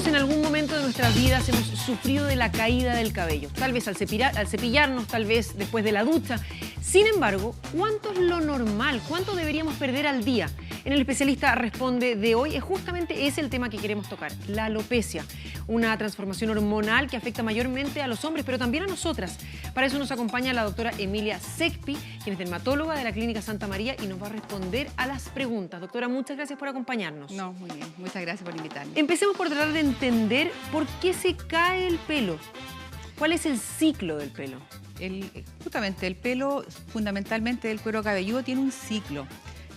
Todos en algún momento de nuestras vidas hemos sufrido de la caída del cabello. Tal vez al cepillarnos, tal vez después de la ducha. Sin embargo, ¿cuánto es lo normal? ¿Cuánto deberíamos perder al día? En El Especialista Responde de hoy, justamente es el tema que queremos tocar, la alopecia. Una transformación hormonal que afecta mayormente a los hombres, pero también a nosotras. Para eso nos acompaña la doctora Emilia Secpi, quien es dermatóloga de la Clínica Santa María y nos va a responder a las preguntas. Doctora, muchas gracias por acompañarnos. No, muy bien. Muchas gracias por invitarme. Empecemos por tratar de entender por qué se cae el pelo. ¿Cuál es el ciclo del pelo? Justamente el pelo, fundamentalmente del cuero cabelludo, tiene un ciclo.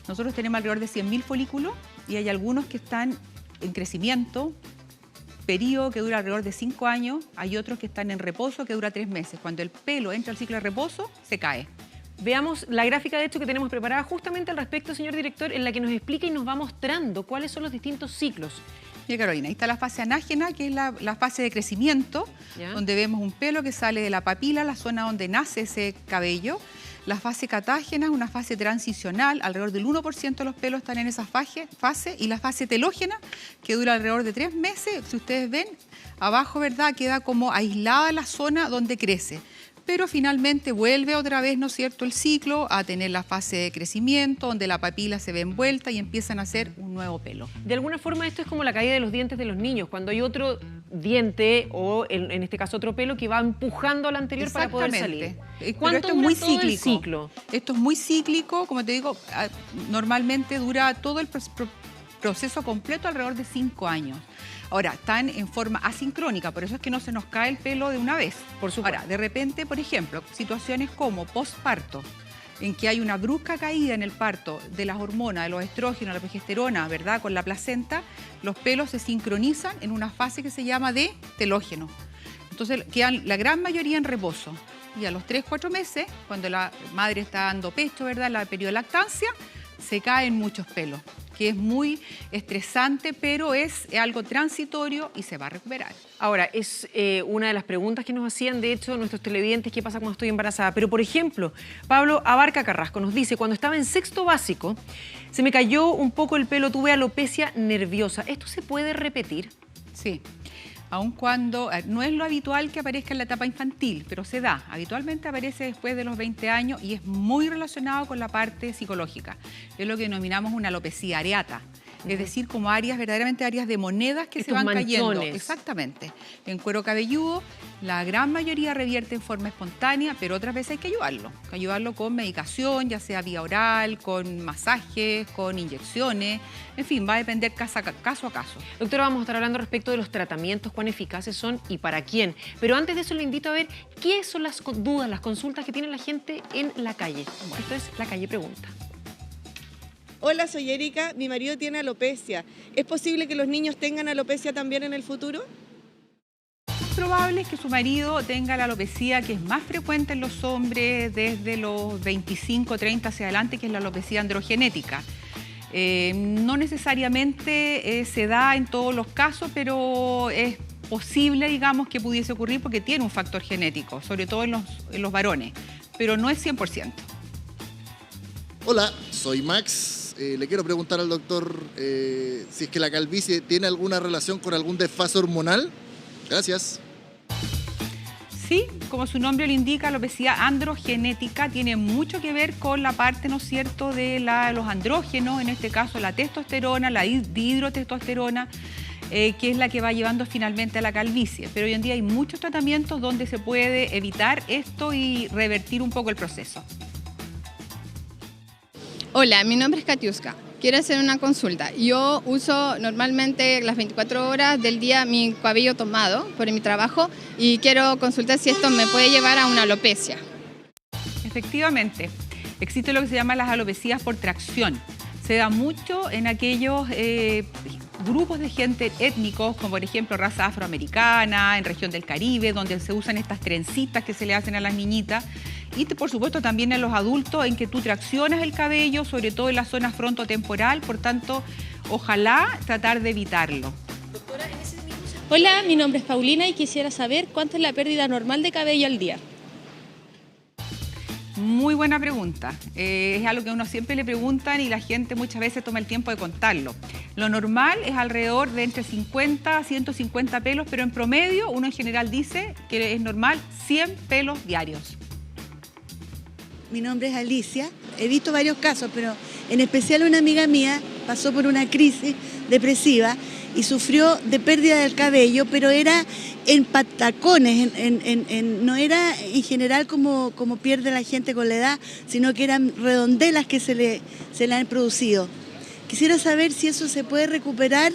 Nosotros tenemos alrededor de 100.000 folículos y hay algunos que están en crecimiento, periodo que dura alrededor de 5 años, hay otros que están en reposo que dura 3 meses. Cuando el pelo entra al ciclo de reposo, se cae. Veamos la gráfica, de hecho, que tenemos preparada justamente al respecto, señor director, en la que nos explica y nos va mostrando cuáles son los distintos ciclos. Mira, Carolina, ahí está la fase anágena, que es la fase de crecimiento, donde vemos un pelo que sale de la papila, la zona donde nace ese cabello. La fase catágena es una fase transicional, alrededor del 1% de los pelos están en esa fase, y la fase telógena, que dura alrededor de 3 meses, si ustedes ven, abajo, ¿verdad?, queda como aislada la zona donde crece. Pero finalmente vuelve otra vez, ¿no es cierto?, el ciclo a tener la fase de crecimiento, donde la papila se ve envuelta y empiezan a hacer un nuevo pelo. De alguna forma esto es como la caída de los dientes de los niños, cuando hay otro diente o en este caso otro pelo que va empujando al anterior para poder salir. Pero esto es muy cíclico. Esto es muy cíclico, como te digo, normalmente dura todo el proceso completo alrededor de 5 años. Ahora, están en forma asincrónica, por eso es que no se nos cae el pelo de una vez. Por supuesto. Ahora, de repente, por ejemplo, situaciones como posparto, en que hay una brusca caída en el parto de las hormonas, de los estrógenos, la progesterona, ¿verdad?, con la placenta, los pelos se sincronizan en una fase que se llama de telógeno. Entonces, quedan la gran mayoría en reposo. Y a los 3-4 meses, cuando la madre está dando pecho, ¿verdad?, la periodo de lactancia, se caen muchos pelos, que es muy estresante, pero es algo transitorio y se va a recuperar. Ahora, es una de las preguntas que nos hacían, de hecho, nuestros televidentes, ¿qué pasa cuando estoy embarazada? Pero, por ejemplo, Pablo Abarca Carrasco nos dice, cuando estaba en sexto básico, se me cayó un poco el pelo, tuve alopecia nerviosa. ¿Esto se puede repetir? Sí. Aun cuando no es lo habitual que aparezca en la etapa infantil, pero se da. Habitualmente aparece después de los 20 años y es muy relacionado con la parte psicológica. Es lo que denominamos una alopecia areata. Es decir, como verdaderamente áreas de monedas que se van cayendo. Exactamente. En cuero cabelludo, la gran mayoría revierte en forma espontánea, pero otras veces hay que ayudarlo con medicación, ya sea vía oral, con masajes, con inyecciones. En fin, va a depender caso a caso. Doctora, vamos a estar hablando respecto de los tratamientos, cuán eficaces son y para quién. Pero antes de eso le invito a ver qué son las dudas, las consultas que tiene la gente en la calle. Esto es La Calle Pregunta. Hola, soy Erika, mi marido tiene alopecia. ¿Es posible que los niños tengan alopecia también en el futuro? Es probable que su marido tenga la alopecia que es más frecuente en los hombres desde los 25, 30 hacia adelante, que es la alopecia androgenética. No necesariamente se da en todos los casos, pero es posible, digamos, que pudiese ocurrir porque tiene un factor genético, sobre todo en los varones, pero no es 100%. Hola, soy Max. Le quiero preguntar al doctor si es que la calvicie tiene alguna relación con algún desfase hormonal. Gracias. Sí, como su nombre lo indica, la obesidad androgenética tiene mucho que ver con la parte, ¿no es cierto?, de los andrógenos, en este caso la testosterona, la dihidrotestosterona, que es la que va llevando finalmente a la calvicie. Pero hoy en día hay muchos tratamientos donde se puede evitar esto y revertir un poco el proceso. Hola, mi nombre es Katiuska. Quiero hacer una consulta. Yo uso normalmente las 24 horas del día mi cabello tomado por mi trabajo y quiero consultar si esto me puede llevar a una alopecia. Efectivamente, existe lo que se llama las alopecias por tracción. Se da mucho en aquellos grupos de gente étnicos, como por ejemplo raza afroamericana, en región del Caribe, donde se usan estas trencitas que se le hacen a las niñitas. Y por supuesto también en los adultos, en que tú traccionas el cabello, sobre todo en la zona frontotemporal, por tanto, ojalá tratar de evitarlo. Hola, mi nombre es Paulina y quisiera saber cuánto es la pérdida normal de cabello al día. Muy buena pregunta. Es algo que uno siempre le preguntan y la gente muchas veces toma el tiempo de contarlo. Lo normal es alrededor de entre 50 a 150 pelos, pero en promedio uno en general dice que es normal 100 pelos diarios. Mi nombre es Alicia. He visto varios casos, pero en especial una amiga mía pasó por una crisis depresiva y sufrió de pérdida del cabello, pero era en patacones, no era en general como pierde la gente con la edad, sino que eran redondelas que se le han producido. Quisiera saber si eso se puede recuperar.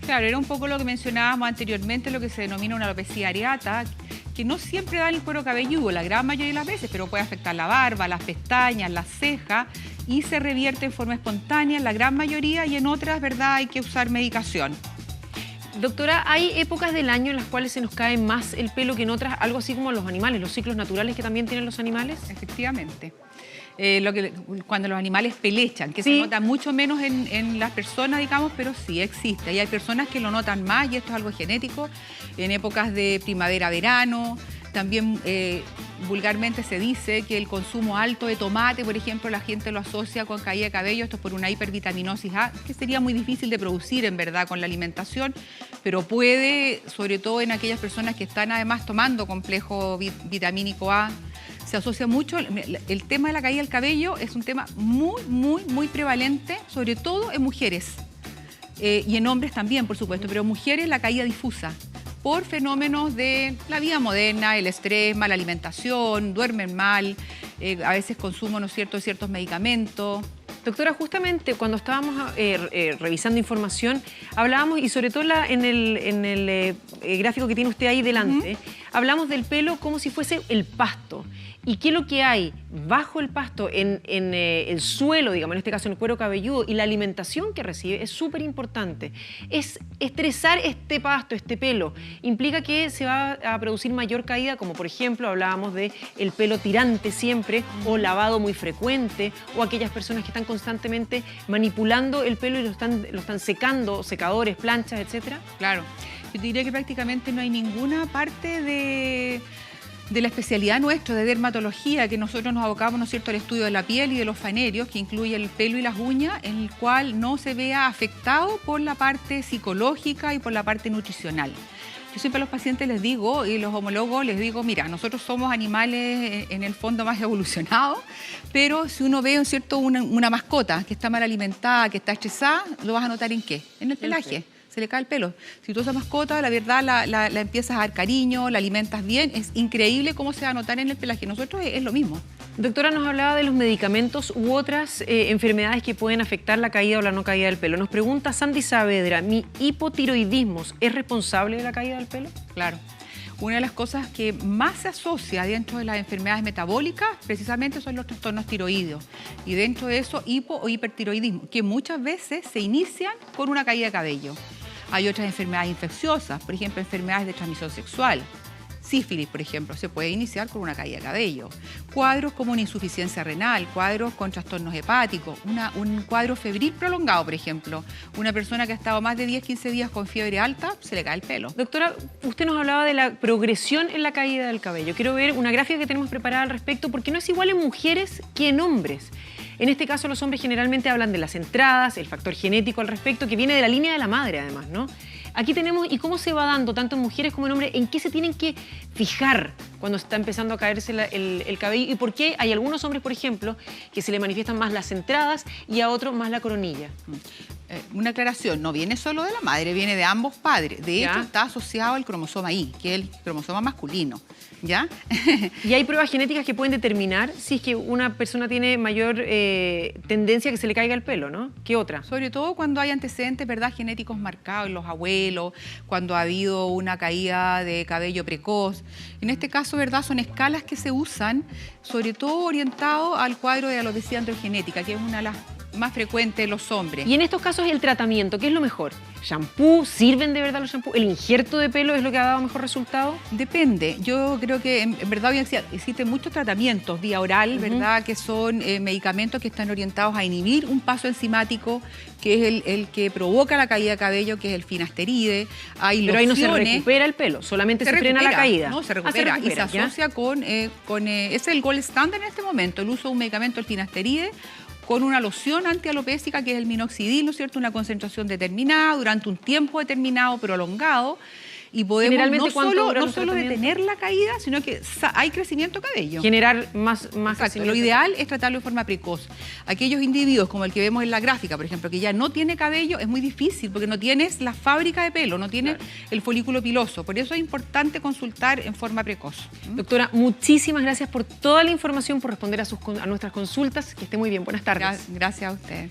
Claro, era un poco lo que mencionábamos anteriormente, lo que se denomina una alopecia areata, que no siempre da en el cuero cabelludo, la gran mayoría de las veces, pero puede afectar la barba, las pestañas, las cejas, y se revierte en forma espontánea en la gran mayoría, y en otras, ¿verdad?, hay que usar medicación. Doctora, ¿hay épocas del año en las cuales se nos cae más el pelo que en otras? Algo así como los animales, los ciclos naturales que también tienen los animales. Efectivamente. Cuando los animales pelechan, que sí, se nota mucho menos en las personas, digamos, pero sí existe. Y hay personas que lo notan más, y esto es algo genético, en épocas de primavera-verano. También vulgarmente se dice que el consumo alto de tomate, por ejemplo, la gente lo asocia con caída de cabello. Esto es por una hipervitaminosis A, que sería muy difícil de producir en verdad con la alimentación, pero puede, sobre todo en aquellas personas que están además tomando complejo vitamínico A. Se asocia mucho, el tema de la caída del cabello es un tema muy prevalente, sobre todo en mujeres y en hombres también, por supuesto, pero en mujeres la caída difusa por fenómenos de la vida moderna, el estrés, mala alimentación, duermen mal, a veces consumo, ¿no es cierto?, de ciertos medicamentos. Doctora, justamente cuando estábamos revisando información, hablábamos, y sobre todo en el gráfico que tiene usted ahí delante, hablamos del pelo como si fuese el pasto. ¿Y qué es lo que hay bajo el pasto, en el suelo, digamos, en este caso en el cuero cabelludo, y la alimentación que recibe es súper importante? Es estresar este pasto, este pelo, implica que se va a producir mayor caída, como por ejemplo hablábamos de el pelo tirante siempre, o lavado muy frecuente, o aquellas personas que están constantemente manipulando el pelo y lo están secando, secadores, planchas, etcétera. Claro, yo diría que prácticamente no hay ninguna parte de la especialidad nuestra de dermatología, que nosotros nos abocamos, ¿no es cierto?, al estudio de la piel y de los fanerios, que incluye el pelo y las uñas, en el cual no se vea afectado por la parte psicológica y por la parte nutricional. Yo siempre a los pacientes les digo, y los homólogos les digo, mira, nosotros somos animales en el fondo más evolucionados, pero si uno ve, ¿no es cierto?, una mascota que está mal alimentada, que está estresada, ¿lo vas a notar en qué? En el pelaje. Se le cae el pelo. Si tú esa mascota, la verdad, la empiezas a dar cariño, la alimentas bien, es increíble cómo se va a notar en el pelaje. Nosotros es lo mismo. Doctora, nos hablaba de los medicamentos u otras enfermedades que pueden afectar la caída o la no caída del pelo. Nos pregunta Sandy Saavedra, ¿mi hipotiroidismo es responsable de la caída del pelo? Claro. Una de las cosas que más se asocia dentro de las enfermedades metabólicas precisamente son los trastornos tiroideos. Y dentro de eso, hipo o hipertiroidismo, que muchas veces se inician con una caída de cabello. Hay otras enfermedades infecciosas, por ejemplo, enfermedades de transmisión sexual. Sífilis, por ejemplo, se puede iniciar con una caída de cabello. Cuadros como una insuficiencia renal, cuadros con trastornos hepáticos, un cuadro febril prolongado, por ejemplo. Una persona que ha estado más de 10-15 días con fiebre alta, se le cae el pelo. Doctora, usted nos hablaba de la progresión en la caída del cabello. Quiero ver una gráfica que tenemos preparada al respecto, porque no es igual en mujeres que en hombres. En este caso, los hombres generalmente hablan de las entradas, el factor genético al respecto, que viene de la línea de la madre, además, ¿no? Aquí tenemos, ¿y cómo se va dando, tanto en mujeres como en hombres, en qué se tienen que fijar cuando está empezando a caerse el cabello? ¿Y por qué hay algunos hombres, por ejemplo, que se le manifiestan más las entradas y a otros más la coronilla? Una aclaración, no viene solo de la madre, viene de ambos padres. De hecho, está asociado al cromosoma Y, que es el cromosoma masculino, ¿ya? ¿Y hay pruebas genéticas que pueden determinar si es que una persona tiene mayor tendencia a que se le caiga el pelo, ¿no? ¿Qué otra? Sobre todo cuando hay antecedentes, ¿verdad?, genéticos marcados en los abuelos, cuando ha habido una caída de cabello precoz. En este caso, ¿verdad?, son escalas que se usan, sobre todo orientado al cuadro de alopecia androgenética, que es una de las más frecuentes en los hombres. Y en estos casos, el tratamiento, ¿qué es lo mejor? ¿Shampoo? ¿Sirven de verdad los shampoos? ¿El injerto de pelo es lo que ha dado mejor resultado? Depende. Yo creo que en verdad hoy existen muchos tratamientos vía oral, ¿verdad?, que son medicamentos que están orientados a inhibir un paso enzimático, que es el que provoca la caída de cabello, que es el finasteride. Pero ahí no se recupera el pelo, solamente se frena la caída. No, se recupera, y se asocia con es el gold standard en este momento, el uso de un medicamento, el finasteride, con una loción antialopécica que es el minoxidil, ¿no es cierto? Una concentración determinada durante un tiempo determinado, prolongado. Y podemos no solo detener la caída, sino que hay crecimiento de cabello. Generar más Exacto. Lo ideal es tratarlo de forma precoz. Aquellos individuos, como el que vemos en la gráfica, por ejemplo, que ya no tiene cabello, es muy difícil porque no tienes la fábrica de pelo, no tienes el folículo piloso. Por eso es importante consultar en forma precoz. Doctora, muchísimas gracias por toda la información, por responder a nuestras consultas. Que esté muy bien. Buenas tardes. Gracias a usted.